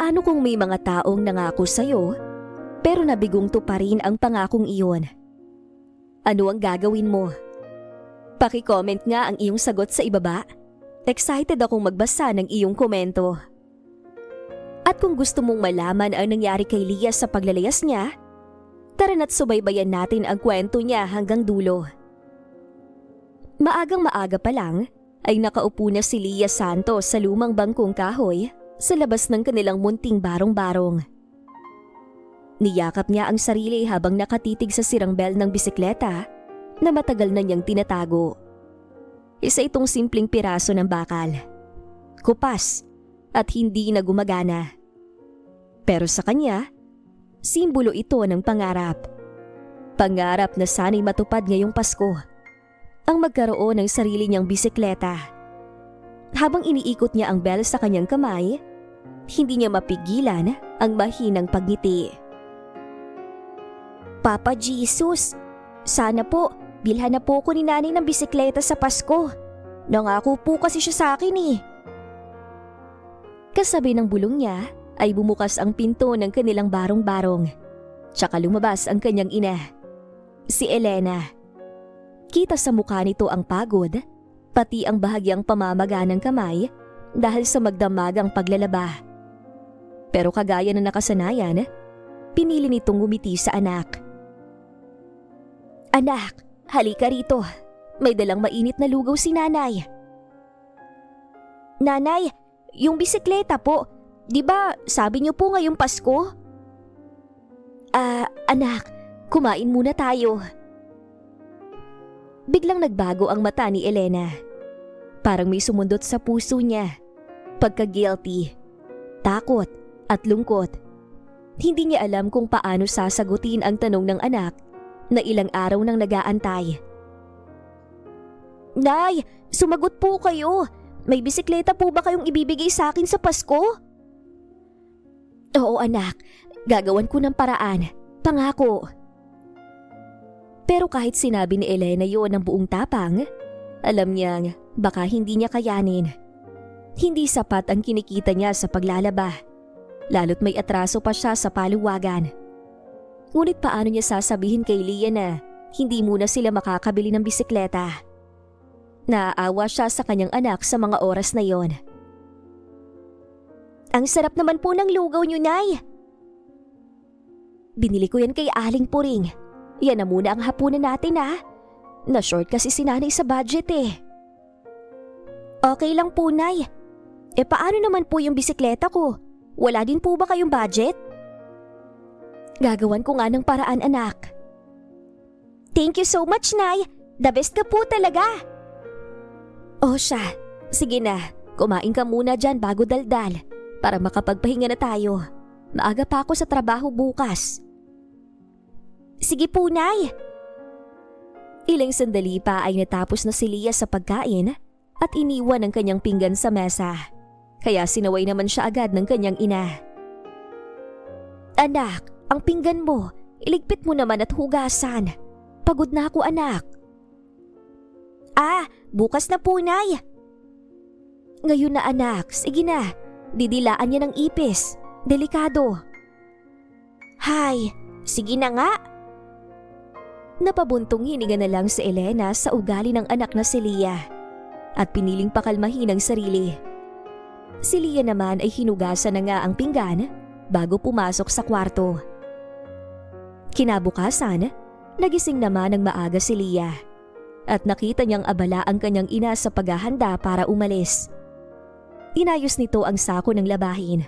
Paano kung may mga taong nangako sa'yo, pero nabigong tuparin ang pangakong iyon? Ano ang gagawin mo? Paki-comment nga ang iyong sagot sa ibaba. Excited akong magbasa ng iyong komento. At kung gusto mong malaman ang nangyari kay Leah sa paglalayas niya, tara na't subaybayan natin ang kwento niya hanggang dulo. Maagang maaga pa lang ay nakaupo na si Leah Santos sa lumang bangkong kahoy sa labas ng kanilang munting barong-barong. Niyakap niya ang sarili habang nakatitig sa sirang bell ng bisikleta na matagal na niyang tinatago. Isa itong simpleng piraso ng bakal, kupas at hindi na gumagana. Pero sa kanya, simbolo ito ng pangarap. Pangarap na sana'y matupad ngayong Pasko, ang magkaroon ng sarili niyang bisikleta. Habang iniikot niya ang bell sa kanyang kamay, hindi niya mapigilan ang mahinang pagngiti. Papa Jesus, sana po bilhan na po ko ni nanay ng bisikleta sa Pasko. Nangako po kasi siya sa akin eh. Kasabi ng bulong niya ay bumukas ang pinto ng kanilang barong-barong. Tsaka lumabas ang kanyang ina, si Elena. Kita sa mukha nito ang pagod, pati ang bahagyang pamamaga ng kamay dahil sa magdamagang paglalaba. Pero kagaya ng nakasanayan, pinili nitong ngumiti sa anak. Anak, halika rito. May dalang mainit na lugaw si nanay. Nanay, yung bisikleta po, di ba sabi niyo po ngayong Pasko? Anak, kumain muna tayo. Biglang nagbago ang mata ni Elena. Parang may sumundot sa puso niya. Pagka-guilty, takot at lungkot. Hindi niya alam kung paano sasagutin ang tanong ng anak na ilang araw nang nag-aantay. Nay, sumagot po kayo. May bisikleta po ba kayong ibibigay sa akin sa Pasko? Oo anak, gagawan ko ng paraan. Pangako. Pero kahit sinabi ni Elena yon ng buong tapang, alam niyang baka hindi niya kayanin. Hindi sapat ang kinikita niya sa paglalaba, lalo't may atraso pa siya sa paluwagan. Ngunit paano niya sasabihin kay Leah na hindi muna sila makakabili ng bisikleta? Naaawa siya sa kanyang anak sa mga oras na yon. Ang sarap naman po ng lugaw niyo, Nay. Binili ko yan kay Aling Puring. Yan na muna ang hapunan natin ha. Na-short kasi si nanay sa budget eh. Okay lang po, Nay. Paano naman po yung bisikleta ko? Wala din po ba kayong budget? Gagawan ko nga ng paraan, anak. Thank you so much, Nay. The best ka po talaga. O siya, sige na. Kumain ka muna dyan bago daldal para makapagpahinga na tayo. Maaga pa ako sa trabaho bukas. Sige po, Nay. Ilang sandali pa ay natapos na si Leah sa pagkain at iniwan ang kanyang pinggan sa mesa. Kaya sinaway naman siya agad ng kanyang ina. Anak, ang pinggan mo, iligpit mo naman at hugasan. Pagod na ako, anak. Bukas na po, Nay. Ngayon na, anak, sige na. Didilaan niya ng ipis. Delikado. Hay, sige na nga. Napabuntong hininga na lang si Elena sa ugali ng anak na si Leah at piniling pakalmahin ang sarili. Si Leah naman ay hinugasan na nga ang pinggan bago pumasok sa kwarto. Kinabukasan, nagising naman ng maaga si Leah at nakita niyang abala ang kanyang ina sa paghahanda para umalis. Inayos nito ang sako ng labahin,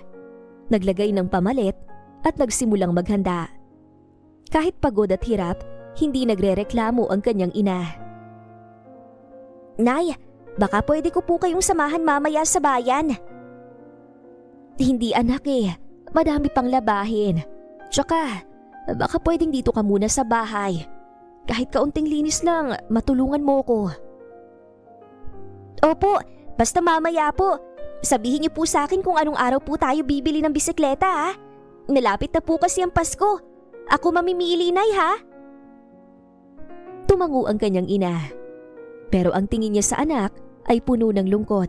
naglagay ng pamalit at nagsimulang maghanda. Kahit pagod at hirap, hindi nagrereklamo ang kanyang ina. Nay, baka pwede ko po kayong samahan mamaya sa bayan. Hindi anak madami pang labahin. Tsaka, baka pwedeng dito ka muna sa bahay. Kahit kaunting linis lang, matulungan mo ko. Opo, basta mamaya po. Sabihin niyo po sa akin kung anong araw po tayo bibili ng bisikleta ha. Nalapit na po kasi ang Pasko. Ako mamimili, Nay, ha? Tumango ang kanyang ina. Pero ang tingin niya sa anak ay puno ng lungkot.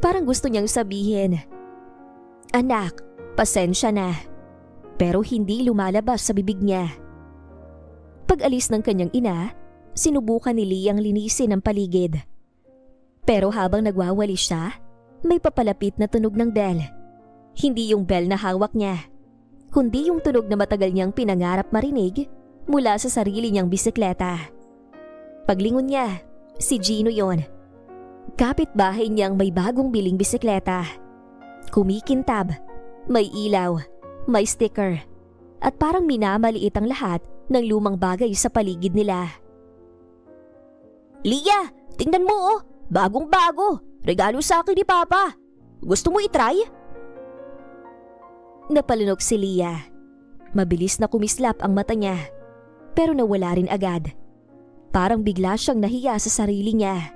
Parang gusto niyang sabihin, Anak, Pasensya na. Pero hindi lumalabas sa bibig niya. Pag-alis ng kanyang ina, sinubukan ni Leah ang linisin ang paligid. Pero habang nagwawalis siya, may papalapit na tunog ng bell. Hindi yung bell na hawak niya, kundi yung tunog na matagal niyang pinangarap marinig mula sa sarili niyang bisikleta. Paglingon niya, si Gino yon. Kapitbahay niyang may bagong biling bisikleta. Kumikintab, may ilaw, may sticker, at parang minamaliit ang lahat ng lumang bagay sa paligid nila. Leah, tingnan mo oh! Bagong bago! Regalo sa akin ni Papa! Gusto mo itry? Napalunok si Leah. Mabilis na kumislap ang mata niya, pero nawala rin agad. Parang bigla siyang nahiya sa sarili niya.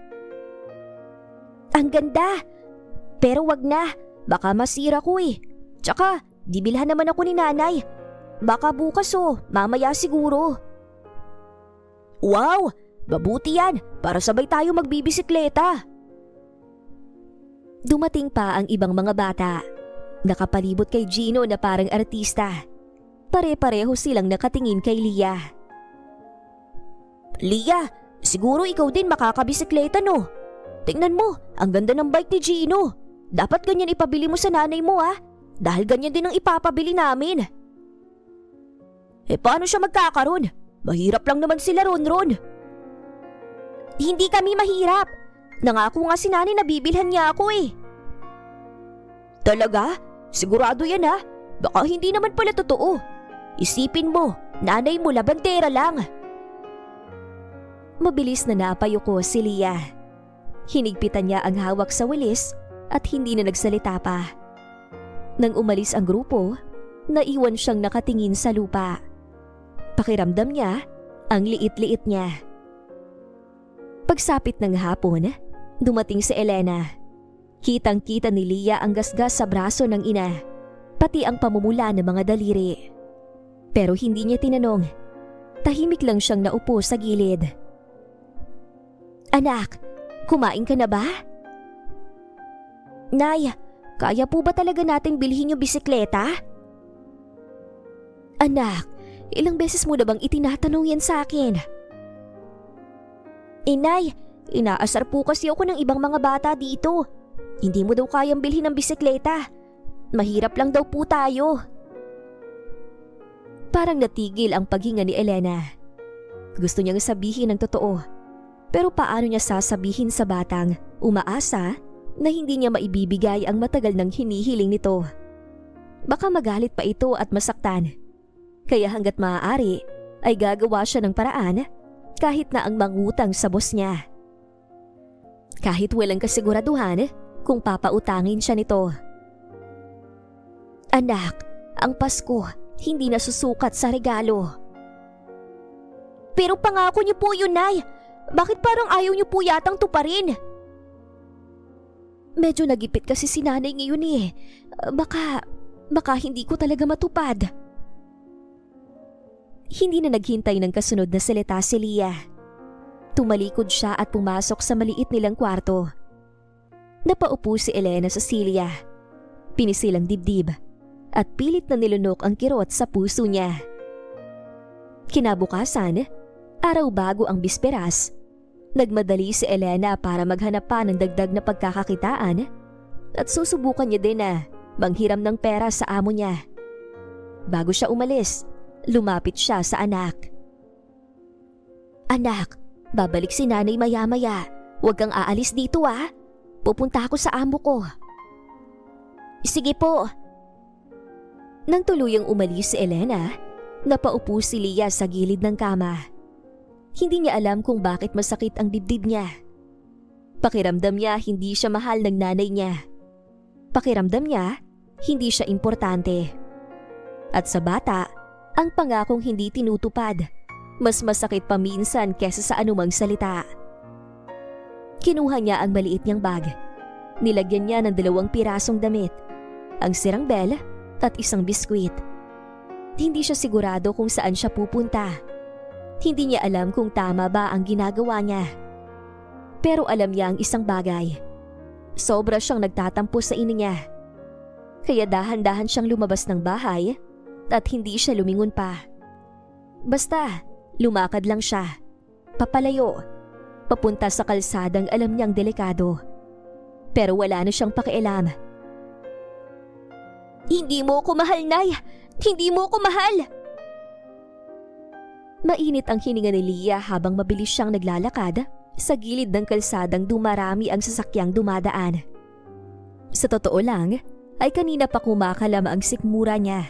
Ang ganda! Pero wag na, baka masira ko eh. Tsaka, dibilhan naman ako ni nanay. Baka bukas oh, mamaya siguro. Wow! Mabuti yan para sabay tayo magbibisikleta. Dumating pa ang ibang mga bata. Nakapalibot kay Gino na parang artista. Pare-pareho silang nakatingin kay Leah. Leah, siguro ikaw din makakabisikleta no? Tingnan mo, ang ganda ng bike ni Gino. Dapat ganyan ipabili mo sa nanay mo ah. Dahil ganyan din ang ipapabili namin. Paano siya magkakaroon? Mahirap lang naman sila ron. Hindi kami mahirap. Nangako nga si nanay na bibilhan niya ako eh. Talaga? Sigurado yan ha? Baka hindi naman pala totoo. Isipin mo, nanay mo labandera lang. Mabilis na napayuko si Leah. Hinigpitan niya ang hawak sa walis at hindi na nagsalita pa. Nang umalis ang grupo, naiwan siyang nakatingin sa lupa. Pakiramdam niya, ang liit-liit niya. Pagsapit ng hapon, dumating si Elena. Kitang-kita ni Leah ang gasgas sa braso ng ina, pati ang pamumula ng mga daliri. Pero hindi niya tinanong. Tahimik lang siyang naupo sa gilid. Anak, kumain ka na ba? Nay, kaya po ba talaga natin bilhin yung bisikleta? Anak, ilang beses mo na bang itinatanong yan sa akin? Inay, inaasar po kasi ako ng ibang mga bata dito. Hindi mo daw kayang bilhin ng bisikleta. Mahirap lang daw po tayo. Parang natigil ang paghinga ni Elena. Gusto niyang sabihin ang totoo. Pero paano niya sasabihin sa batang umaasa na hindi niya maibibigay ang matagal ng hinihiling nito? Baka magalit pa ito at masaktan. Kaya hanggat maaari ay gagawa siya ng paraan kahit na ang mangutang sa boss niya. Kahit walang kasiguraduhan kung papautangin siya nito. Anak, ang Pasko hindi nasusukat sa regalo. Pero pangako niyo po yun, Nay. Bakit parang ayaw niyo po yatang tuparin? Medyo nagipit kasi si nanay ngayon eh. Baka hindi ko talaga matupad. Hindi na naghintay ng kasunod na salita si Leah. Tumalikod siya at pumasok sa maliit nilang kwarto. Napaupo si Elena sa silya. Pinisilang dibdib at pilit na nilunok ang kirot sa puso niya. Kinabukasan, araw bago ang bisperas, nagmadali si Elena para maghanap pa ng dagdag na pagkakakitaan at susubukan niya din na manghiram ng pera sa amo niya. Bago siya umalis, lumapit siya sa anak. Anak, babalik si nanay maya-maya. Huwag kang aalis dito ah. Pupunta ako sa amo ko. Sige po. Nang tuluyang umalis si Elena, napaupo si Leah sa gilid ng kama. Hindi niya alam kung bakit masakit ang dibdib niya. Pakiramdam niya hindi siya mahal ng nanay niya. Pakiramdam niya hindi siya importante. At sa bata, ang pangakong hindi tinutupad, mas masakit pa minsan kesa sa anumang salita. Kinuha niya ang maliit niyang bag. Nilagyan niya ng 2 pirasong damit, ang sirang bell at isang biskwit. Hindi siya sigurado kung saan siya pupunta. Hindi niya alam kung tama ba ang ginagawa niya. Pero alam niya ang isang bagay. Sobra siyang nagtatampo sa ina niya. Kaya dahan-dahan siyang lumabas ng bahay at hindi siya lumingon pa. Basta, lumakad lang siya. Papalayo, papunta sa kalsadang alam niyang delikado. Pero wala na siyang pakialam. Hindi mo ako mahal, Nay! Hindi mo ako mahal! Mainit ang hininga ni Leah habang mabilis siyang naglalakad sa gilid ng kalsadang dumarami ang sasakyang dumadaan. Sa totoo lang, ay kanina pa kumakalam ang sikmura niya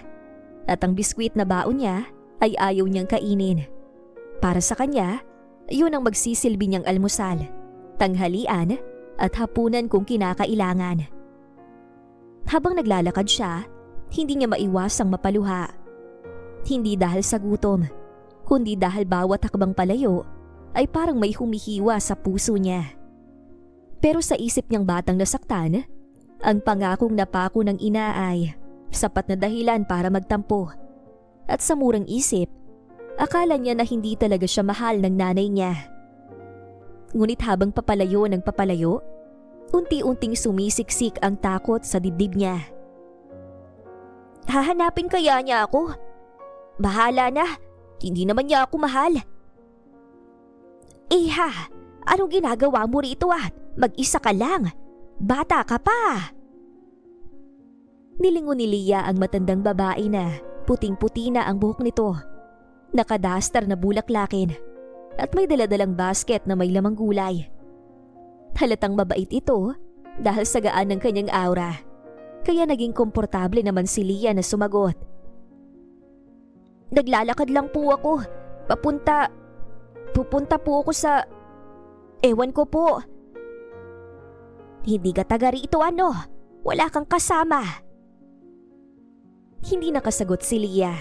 at ang biskwit na baon niya ay ayaw niyang kainin. Para sa kanya, yun ang magsisilbi niyang almusal, tanghalian at hapunan kung kinakailangan. Habang naglalakad siya, hindi niya maiwasang mapaluha. Hindi dahil sa gutom, kundi dahil bawat hakbang palayo ay parang may humihiwa sa puso niya. Pero sa isip niyang batang nasaktan, ang pangakong napako ng ina ay sapat na dahilan para magtampo. At sa murang isip, akala niya na hindi talaga siya mahal ng nanay niya. Ngunit habang papalayo ng papalayo, unti-unting sumisiksik ang takot sa dibdib niya. Hahanapin kaya niya ako? Bahala na, hindi naman niya ako mahal. Iha, anong ginagawa mo rito at mag-isa ka lang? Bata ka pa! Nilingon ni Leah ang matandang babae na puting-puti na ang buhok nito. Nakadastar na bulaklakin at may daladalang basket na may lamang gulay. Halatang mabait ito dahil sa gaan ng kanyang aura. Kaya naging komportable naman si Leah na sumagot. Naglalakad lang po ako. Pupunta po ako sa... Ewan ko po. Hindi ka taga rito ano? Wala kang kasama. Hindi nakasagot si Leah.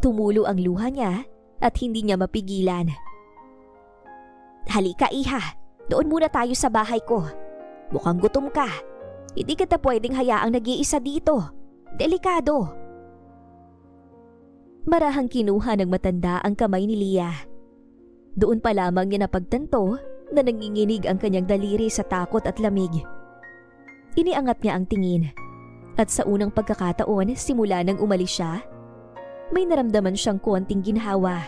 Tumulo ang luha niya at hindi niya mapigilan. Halika iha, doon muna tayo sa bahay ko. Mukhang gutom ka. Hindi kita pwedeng hayaang nag-iisa dito. Delikado. Marahang kinuha ng matanda ang kamay ni Leah. Doon pa lamang niya napagtanto na nanginginig ang kanyang daliri sa takot at lamig. Iniangat niya ang tingin at sa unang pagkakataon simula nang umalis siya, may naramdaman siyang konting ginhawa.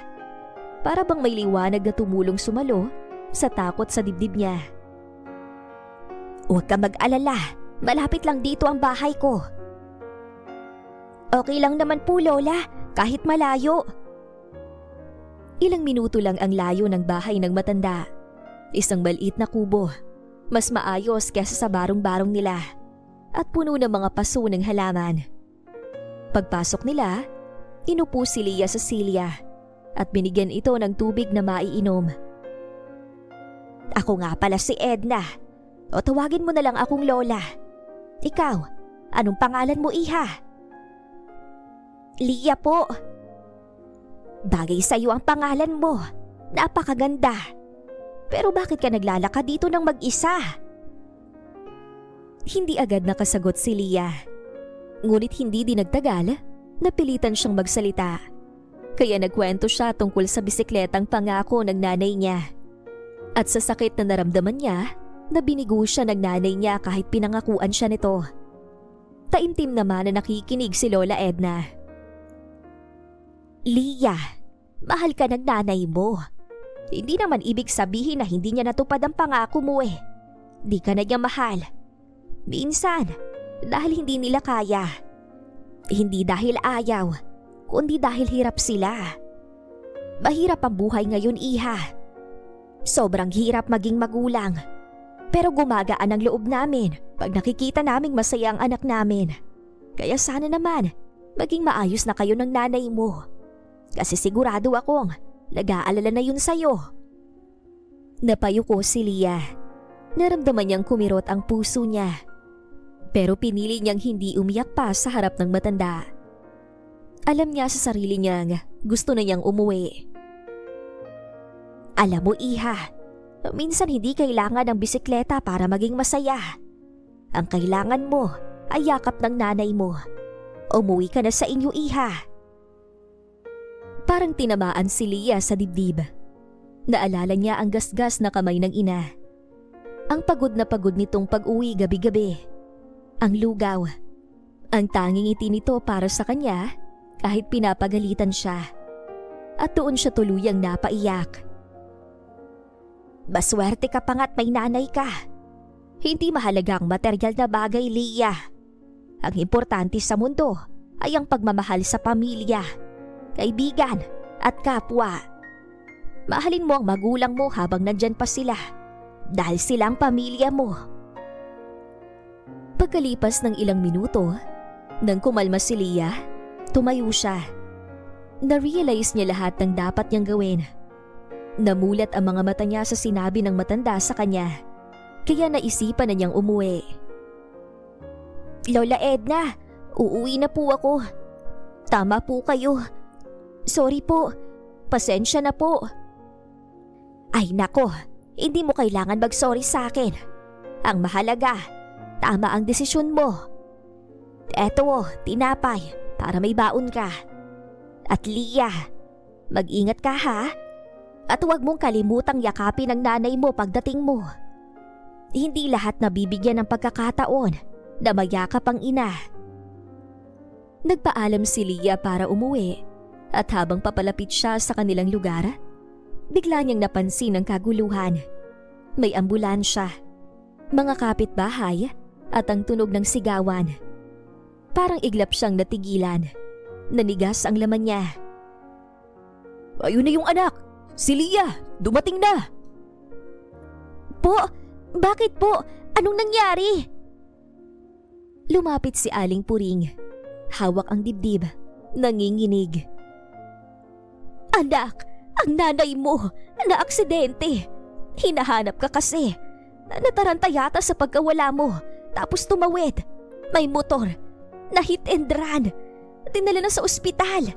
Para bang may liwanag na tumulong sumalo sa takot sa dibdib niya. Huwag ka mag-alala, malapit lang dito ang bahay ko. Okay lang naman po Lola, kahit malayo. Ilang minuto lang ang layo ng bahay ng matanda. Isang maliit na kubo, mas maayos kaysa sa barong-barong nila at puno ng mga paso ng halaman. Pagpasok nila, inupo si Leah sa silya at binigyan ito ng tubig na maiinom. Ako nga pala si Edna, o tawagin mo na lang akong Lola. Ikaw, anong pangalan mo iha? Leah po. Bagay sa'yo ang pangalan mo, napakaganda. Pero bakit ka naglalakad dito ng mag-isa? Hindi agad nakasagot si Leah. Ngunit hindi din nagtagal, napilitan siyang magsalita. Kaya nagkwento siya tungkol sa bisikletang pangako ng nanay niya. At sa sakit na naramdaman niya, nabinigo siya ng nanay niya kahit pinangakuan siya nito. Taimtim naman na nakikinig si Lola Edna. Leah, mahal ka ng nanay mo. Hindi naman ibig sabihin na hindi niya natupad ang pangako mo eh. Di ka na niya mahal. Minsan, dahil hindi nila kaya. Hindi dahil ayaw, kundi dahil hirap sila. Mahirap ang buhay ngayon, iha. Sobrang hirap maging magulang. Pero gumagaan ang loob namin pag nakikita naming masaya ang anak namin. Kaya sana naman, maging maayos na kayo ng nanay mo. Kasi sigurado akong nag-aalala na yun sa'yo. Napayuko si Leah. Naramdaman niyang kumirot ang puso niya. Pero pinili niyang hindi umiyak pa sa harap ng matanda. Alam niya sa sarili niyang gusto na niyang umuwi. Alam mo iha, minsan hindi kailangan ng bisikleta para maging masaya. Ang kailangan mo ay yakap ng nanay mo. Umuwi ka na sa inyo iha. Parang tinamaan si Leah sa dibdib. Naalala niya ang gasgas na kamay ng ina. Ang pagod na pagod nitong pag-uwi gabi-gabi. Ang lugaw. Ang tanging ngiti nito para sa kanya kahit pinapagalitan siya. At doon siya tuluyang napaiyak. Maswerte ka pa nga't may nanay ka. Hindi mahalaga ang material na bagay, Leah. Ang importante sa mundo ay ang pagmamahal sa pamilya, kaibigan at kapwa. Mahalin mo ang magulang mo habang nandyan pa sila dahil silang pamilya mo. Pagkalipas ng ilang minuto, nang kumalma si Leah, tumayo siya. Na-realize niya lahat ng dapat niyang gawin. Namulat ang mga mata niya sa sinabi ng matanda sa kanya, kaya naisipan na niyang umuwi. Lola Edna, uuwi na po ako. Tama po kayo. Sorry po, pasensya na po. Ay nako, hindi mo kailangan mag-sorry sa akin. Ang mahalaga, tama ang desisyon mo. Eto, tinapay para may baon ka. At Leah, mag-ingat ka ha. At huwag mong kalimutang yakapin ang nanay mo pagdating mo. Hindi lahat nabibigyan ng pagkakataon na mayakap ang ina. Nagpaalam si Leah para umuwi at habang papalapit siya sa kanilang lugar, bigla niyang napansin ang kaguluhan. May ambulansya, mga kapitbahay at ang tunog ng sigawan. Parang iglap siyang natigilan. Nanigas ang laman niya. Ayun na yung anak! Si Leah! Dumating na! Po? Bakit po? Anong nangyari? Lumapit si Aling Puring. Hawak ang dibdib. Nanginginig. Anak! Ang nanay mo! Na-aksidente! Hinahanap ka kasi. Nataranta yata sa pagkawala mo. Tapos tumawid. May motor. Na-hit and run. Dinala na sa ospital.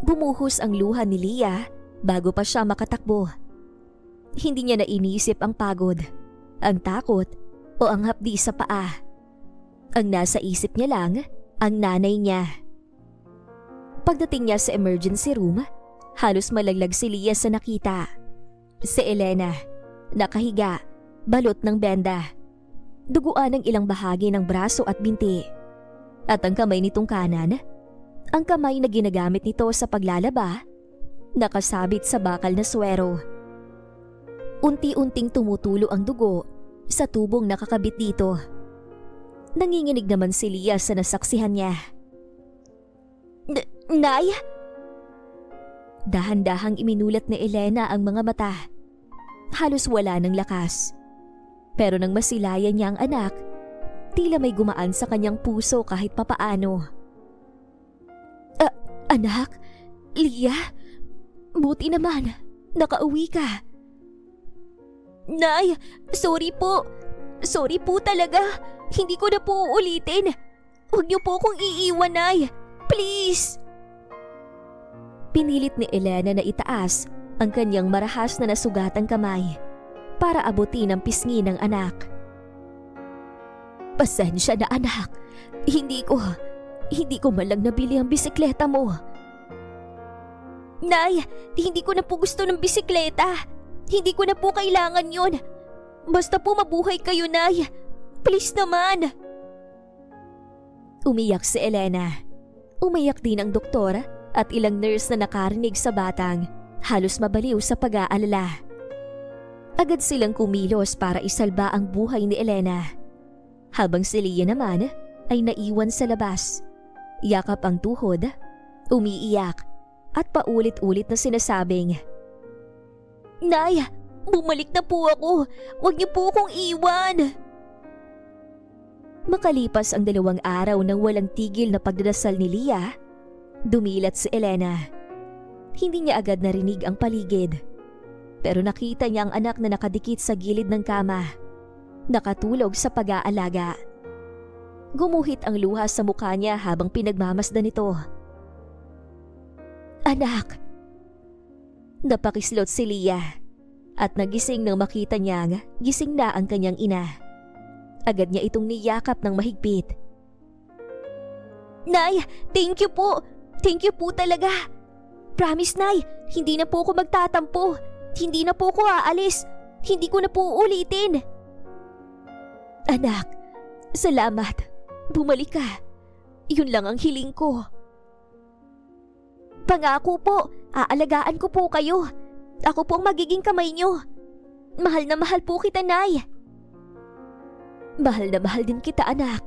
Bumuhos ang luha ni Leah bago pa siya makatakbo. Hindi niya nainisip ang pagod, ang takot o ang hapdi sa paa. Ang nasa isip niya lang, ang nanay niya. Pagdating niya sa emergency room, halos malaglag si Leah sa nakita. Si Elena, nakahiga, balot ng benda. Duguan ang ilang bahagi ng braso at binti. At ang kamay nitong kanan, ang kamay na ginagamit nito sa paglalaba, nakasabit sa bakal na swero. Unti-unting tumutulo ang dugo sa tubong nakakabit dito. Nanginginig naman si Leah sa nasaksihan niya. Nay? Dahan-dahang iminulat ni Elena ang mga mata. Halos wala ng lakas. Pero nang masilayan niya ang anak, tila may gumaan sa kanyang puso kahit papaano. Anak? Leah? Buti naman. Nakauwi ka. Nay, sorry po. Sorry po talaga. Hindi ko na po uulitin. Huwag niyo po akong iiwan, Nay. Please. Pinilit ni Elena na itaas ang kanyang marahas na nasugatang kamay para abutin ang pisngi ng anak. Pasensya na anak. Hindi ko man lang nabili ang bisikleta mo. Nay, hindi ko na po gusto ng bisikleta. Hindi ko na po kailangan yun. Basta po mabuhay kayo, Nay. Please naman. Umiyak si Elena. Umiyak din ang doktor at ilang nurse na nakarinig sa batang, halos mabaliw sa pag-aalala. Agad silang kumilos para isalba ang buhay ni Elena. Habang si Leah naman ay naiwan sa labas. Yakap ang tuhod, umiiyak at paulit-ulit na sinasabing, Nay, bumalik na po ako. Huwag niyo po akong iwan. Makalipas ang 2 araw ng walang tigil na pagdadasal ni Leah, dumilat si Elena. Hindi niya agad narinig ang paligid. Pero nakita niya ang anak na nakadikit sa gilid ng kama, nakatulog sa pag-aalaga. Gumuhit ang luha sa mukha niya habang pinagmamasdan nito. Anak! Napakislot si Leah at nagising nang makita niyang gising na ang kanyang ina. Agad niya itong niyakap ng mahigpit. Nay, thank you po! Thank you po talaga! Promise, Nay, hindi na po ako magtatampo. Hindi na po ako aalis. Hindi ko na po ulitin. Anak, salamat. Bumalik ka. Yun lang ang hiling ko. Pangako po, aalagaan ko po kayo. Ako po ang magiging kamay niyo. Mahal na mahal po kita, Nay. Mahal na mahal din kita, anak.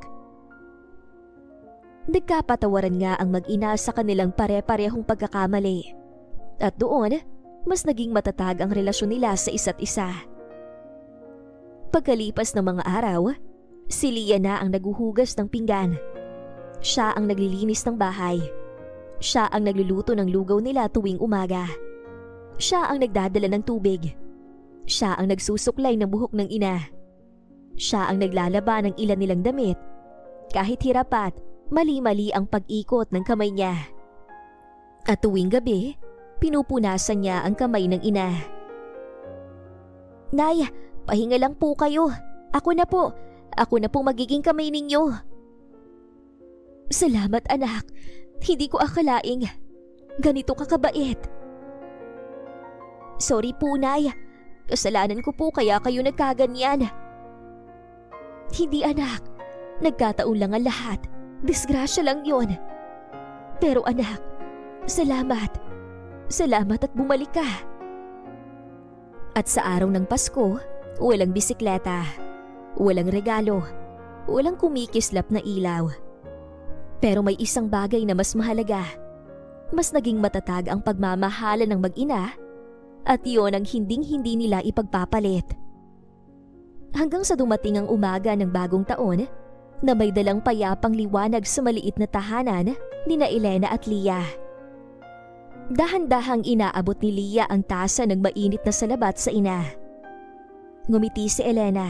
Nagkapatawaran nga ang mag-ina sa kanilang pare-parehong pagkakamali. At doon, mas naging matatag ang relasyon nila sa isa't isa. Pagkalipas ng mga araw, si Leah na ang naguhugas ng pinggan. Siya ang naglilinis ng bahay. Siya ang nagluluto ng lugaw nila tuwing umaga. Siya ang nagdadala ng tubig. Siya ang nagsusuklay ng buhok ng ina. Siya ang naglalaba ng ilan nilang damit. Kahit hirapat, mali-mali ang pag-ikot ng kamay niya. At tuwing gabi, pinupunasan niya ang kamay ng ina. Nay, pahinga lang po kayo. Ako na po. Ako na po magiging kamay ninyo. Salamat, anak. Hindi ko akalaing ganito ka kabait. Sorry po, Nay. Kasalanan ko po kaya kayo nagkaganyan. Hindi, anak. Nagkataon lang ang lahat. Disgrasya lang yon. Pero anak, salamat. Salamat at bumalik ka. At sa araw ng Pasko, walang bisikleta, walang regalo, walang kumikislap na ilaw. Pero may isang bagay na mas mahalaga. Mas naging matatag ang pagmamahalan ng mag-ina at iyon ang hinding-hindi nila ipagpapalit. Hanggang sa dumating ang umaga ng bagong taon na may dalang payapang liwanag sa maliit na tahanan ni na Elena at Leah. Dahan-dahang inaabot ni Leah ang tasa ng mainit na salabat sa ina. Ngumiti si Elena.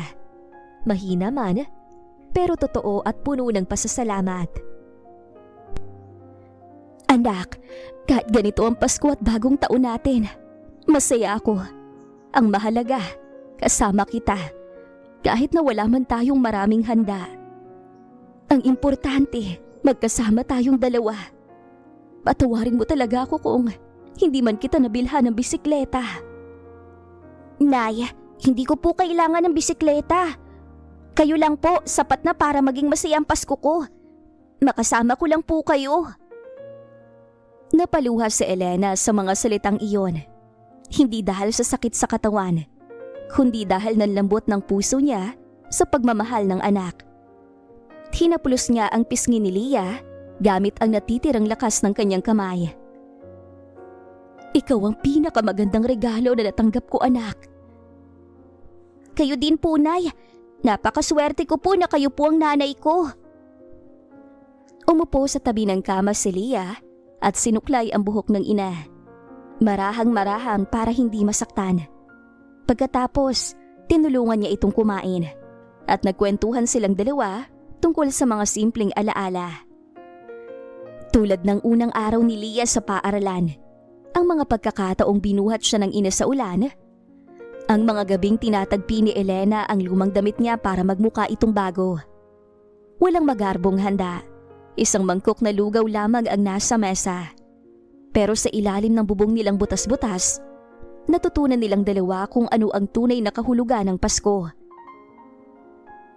Mahina man, pero totoo at puno ng pasasalamat. Anak, kahit ganito ang Pasko at bagong taon natin, masaya ako. Ang mahalaga, kasama kita. Kahit na wala man tayong maraming handa. Ang importante, magkasama tayong dalawa. Patawarin mo talaga ako kung hindi man kita nabilhan ng bisikleta. Nay, hindi ko po kailangan ng bisikleta. Kayo lang po, sapat na para maging masaya ang Pasko ko. Makasama ko lang po kayo. Napaluha si Elena sa mga salitang iyon. Hindi dahil sa sakit sa katawan, kundi dahil ng lambot ng puso niya sa pagmamahal ng anak. Hinaplos niya ang pisngi ni Leah gamit ang natitirang lakas ng kanyang kamay. Ikaw ang pinakamagandang regalo na natanggap ko, anak. Kayo din po, Nay. Napakaswerte ko po na kayo po ang nanay ko. Umupo sa tabi ng kama si Leah at sinuklay ang buhok ng ina. Marahang-marahan para hindi masaktan. Pagkatapos, tinulungan niya itong kumain at nagkwentuhan silang dalawa tungkol sa mga simpleng alaala. Tulad ng unang araw ni Leah sa paaralan, ang mga pagkakataong binuhat siya ng ina sa ulan, ang mga gabing tinatagpi ni Elena ang lumang damit niya para magmuka itong bago. Walang magarbong handa, isang mangkok na lugaw lamang ang nasa mesa. Pero sa ilalim ng bubong nilang butas-butas, natutunan nilang dalawa kung ano ang tunay na kahulugan ng Pasko.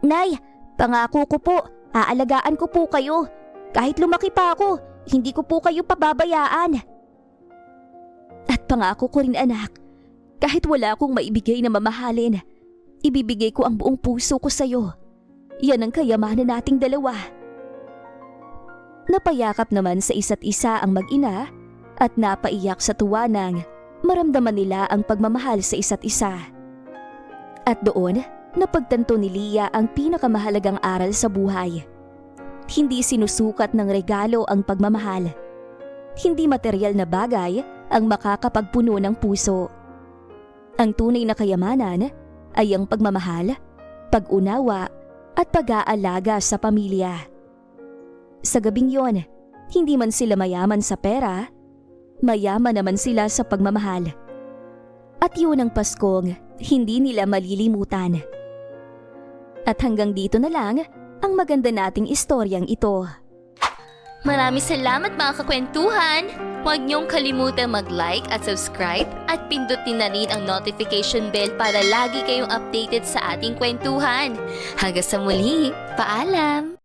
Nay, pangako ko po, aalagaan ko po kayo. Kahit lumaki pa ako, hindi ko po kayo pababayaan. At pangako ko rin, anak, kahit wala akong maibigay na mamahalin, ibibigay ko ang buong puso ko sa'yo. Yan ang kayamanan nating dalawa. Napayakap naman sa isa't isa ang mag-ina at napaiyak sa tuwa nang maramdaman nila ang pagmamahal sa isa't isa. At doon, napagtanto ni Leah ang pinakamahalagang aral sa buhay. Hindi sinusukat ng regalo ang pagmamahal. Hindi material na bagay ang makakapagpuno ng puso. Ang tunay na kayamanan ay ang pagmamahal, pag-unawa at pag-aalaga sa pamilya. Sa gabing yon, hindi man sila mayaman sa pera, mayaman naman sila sa pagmamahal. At yun ang Paskong hindi nila malilimutan. At hanggang dito na lang ang maganda nating istoryang ito. Maraming salamat mga kakwentuhan! Huwag niyong kalimutang mag-like at subscribe at pindutin na rin ang notification bell para lagi kayong updated sa ating kwentuhan. Hanggang sa muli, paalam!